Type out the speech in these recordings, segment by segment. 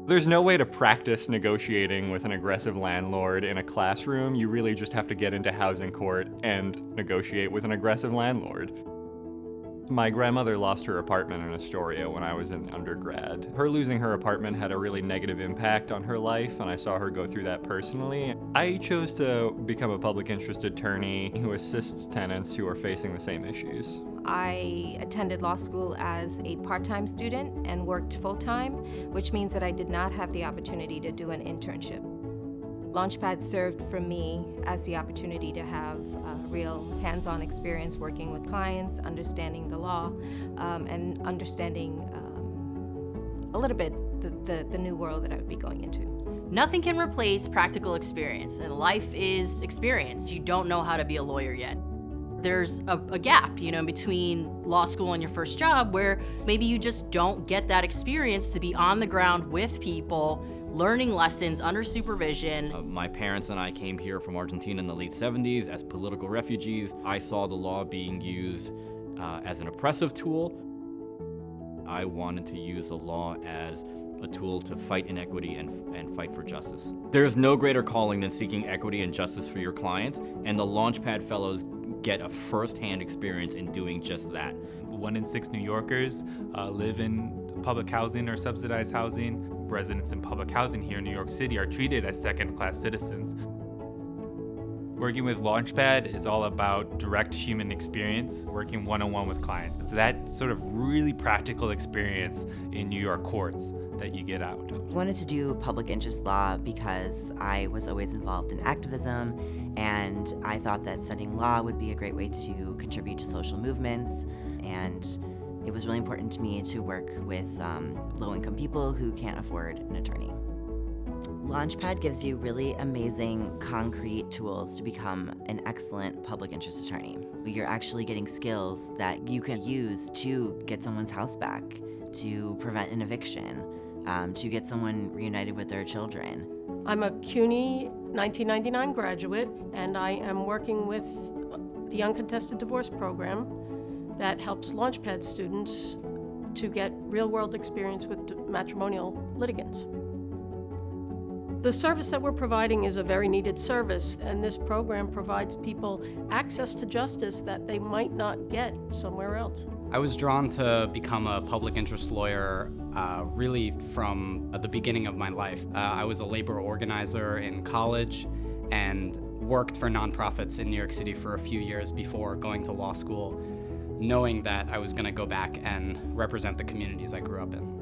There's no way to practice negotiating with an aggressive landlord in a classroom. You really just have to get into housing court and negotiate with an aggressive landlord. My grandmother lost her apartment in Astoria when I was in undergrad. Her losing her apartment had a really negative impact on her life, and I saw her go through that personally. I chose to become a public interest attorney who assists tenants who are facing the same issues. I attended law school as a part-time student and worked full-time, which means that I did not have the opportunity to do an internship. Launchpad served for me as the opportunity to have real hands-on experience working with clients, understanding the law, and understanding a little bit the new world that I would be going into. Nothing can replace practical experience, and life is experience. You don't know how to be a lawyer yet. There's a gap, between law school and your first job where maybe you just don't get that experience to be on the ground with people, learning lessons under supervision. My parents and I came here from Argentina in the late 70s as political refugees. I saw the law being used as an oppressive tool. I wanted to use the law as a tool to fight inequity and fight for justice. There's no greater calling than seeking equity and justice for your clients, and the Launchpad Fellows get a first-hand experience in doing just that. 1 in 6 New Yorkers live in public housing or subsidized housing. Residents in public housing here in New York City are treated as second-class citizens. Working with Launchpad is all about direct human experience, working one-on-one with clients. It's that sort of really practical experience in New York courts that you get out of. I wanted to do public interest law because I was always involved in activism, and I thought that studying law would be a great way to contribute to social movements, and it was really important to me to work with low-income people who can't afford an attorney. Launchpad gives you really amazing, concrete tools to become an excellent public interest attorney. You're actually getting skills that you can use to get someone's house back, to prevent an eviction, to get someone reunited with their children. I'm a CUNY 1999 graduate, and I am working with the Uncontested Divorce Program that helps Launchpad students to get real-world experience with matrimonial litigants. The service that we're providing is a very needed service, and this program provides people access to justice that they might not get somewhere else. I was drawn to become a public interest lawyer really from the beginning of my life. I was a labor organizer in college and worked for nonprofits in New York City for a few years before going to law school, knowing that I was going to go back and represent the communities I grew up in.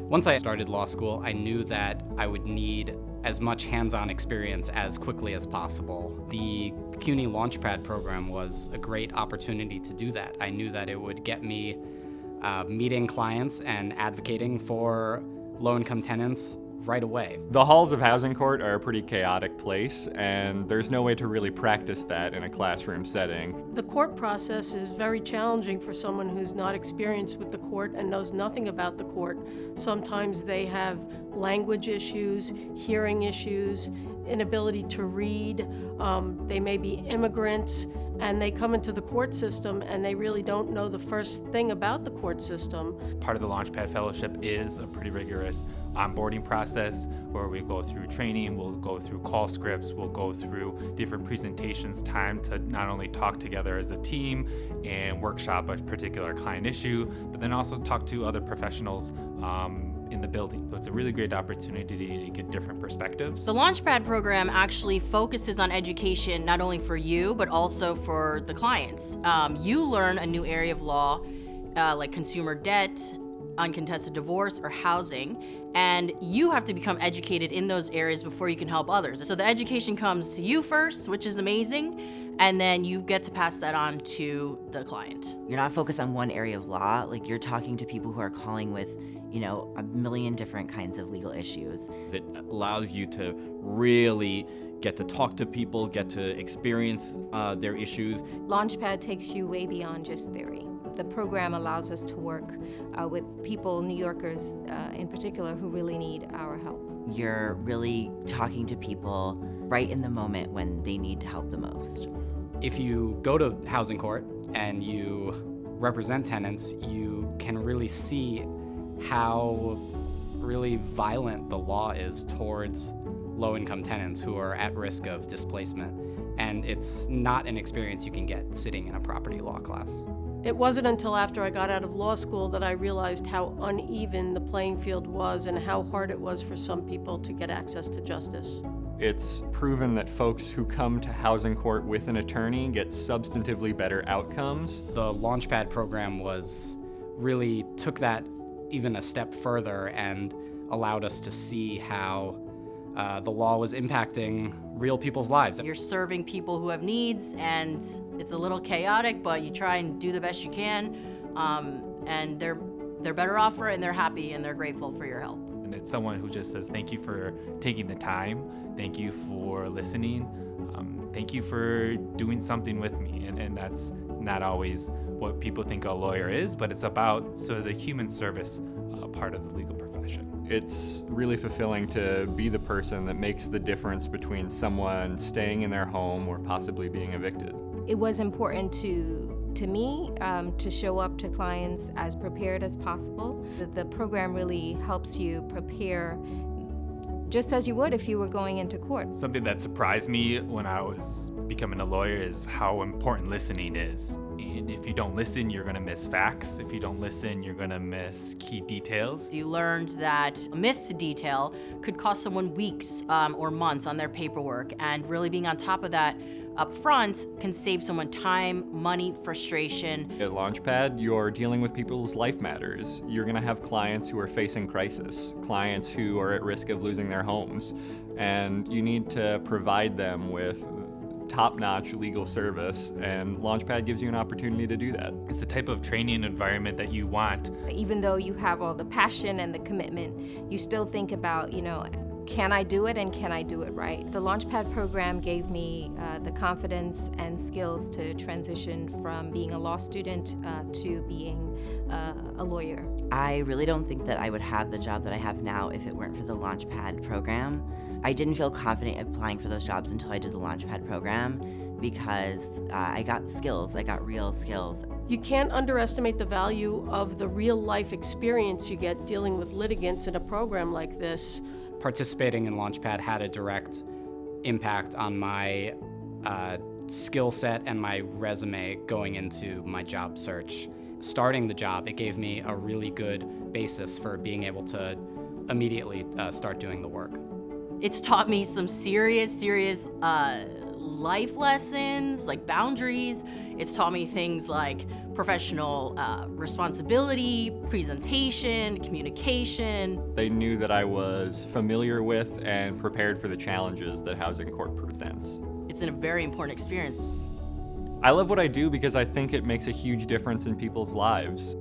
Once I started law school, I knew that I would need as much hands-on experience as quickly as possible. The CUNY Launchpad program was a great opportunity to do that. I knew that it would get me meeting clients and advocating for low-income tenants right away. The halls of housing court are a pretty chaotic place, and there's no way to really practice that in a classroom setting. The court process is very challenging for someone who's not experienced with the court and knows nothing about the court. Sometimes they have language issues, hearing issues, inability to read. They may be immigrants, and they come into the court system and they really don't know the first thing about the court system. Part of the Launchpad Fellowship is a pretty rigorous onboarding process where we go through training, we'll go through call scripts, we'll go through different presentations, time to not only talk together as a team and workshop a particular client issue, but then also talk to other professionals in the building. So it's a really great opportunity to get different perspectives. The Launchpad program actually focuses on education not only for you, but also for the clients. You learn a new area of law, like consumer debt, uncontested divorce, or housing, and you have to become educated in those areas before you can help others. So the education comes to you first, which is amazing, and then you get to pass that on to the client. You're not focused on one area of law, like you're talking to people who are calling with a million different kinds of legal issues. It allows you to really get to talk to people, get to experience their issues. Launchpad takes you way beyond just theory. The program allows us to work with people, New Yorkers in particular, who really need our help. You're really talking to people right in the moment when they need help the most. If you go to housing court and you represent tenants, you can really see how really violent the law is towards low-income tenants who are at risk of displacement. And it's not an experience you can get sitting in a property law class. It wasn't until after I got out of law school that I realized how uneven the playing field was and how hard it was for some people to get access to justice. It's proven that folks who come to housing court with an attorney get substantively better outcomes. The Launchpad program really took that even a step further and allowed us to see how the law was impacting real people's lives. You're serving people who have needs, and it's a little chaotic, but you try and do the best you can, and they're better off for it, and they're happy, and they're grateful for your help. And it's someone who just says, thank you for taking the time, thank you for listening, thank you for doing something with me. And that's not always what people think a lawyer is, but it's about sort of the human service part of the legal profession. It's really fulfilling to be the person that makes the difference between someone staying in their home or possibly being evicted. It was important to me to show up to clients as prepared as possible. The program really helps you prepare just as you would if you were going into court. Something that surprised me when I was becoming a lawyer is how important listening is. And if you don't listen, you're gonna miss facts. If you don't listen, you're gonna miss key details. You learned that a missed detail could cost someone weeks or months on their paperwork, and really being on top of that up front can save someone time, money, frustration. At Launchpad, you're dealing with people's life matters. You're gonna have clients who are facing crisis, clients who are at risk of losing their homes, and you need to provide them with top-notch legal service, and Launchpad gives you an opportunity to do that. It's the type of training environment that you want. Even though you have all the passion and the commitment, you still think about, can I do it and can I do it right? The Launchpad program gave me the confidence and skills to transition from being a law student to being a lawyer. I really don't think that I would have the job that I have now if it weren't for the Launchpad program. I didn't feel confident applying for those jobs until I did the Launchpad program because I got skills, I got real skills. You can't underestimate the value of the real-life experience you get dealing with litigants in a program like this. Participating in Launchpad had a direct impact on my skill set and my resume going into my job search. Starting the job, it gave me a really good basis for being able to immediately start doing the work. It's taught me some serious life lessons, like boundaries. It's taught me things like professional responsibility, presentation, communication. They knew that I was familiar with and prepared for the challenges that housing court presents. It's a very important experience. I love what I do because I think it makes a huge difference in people's lives.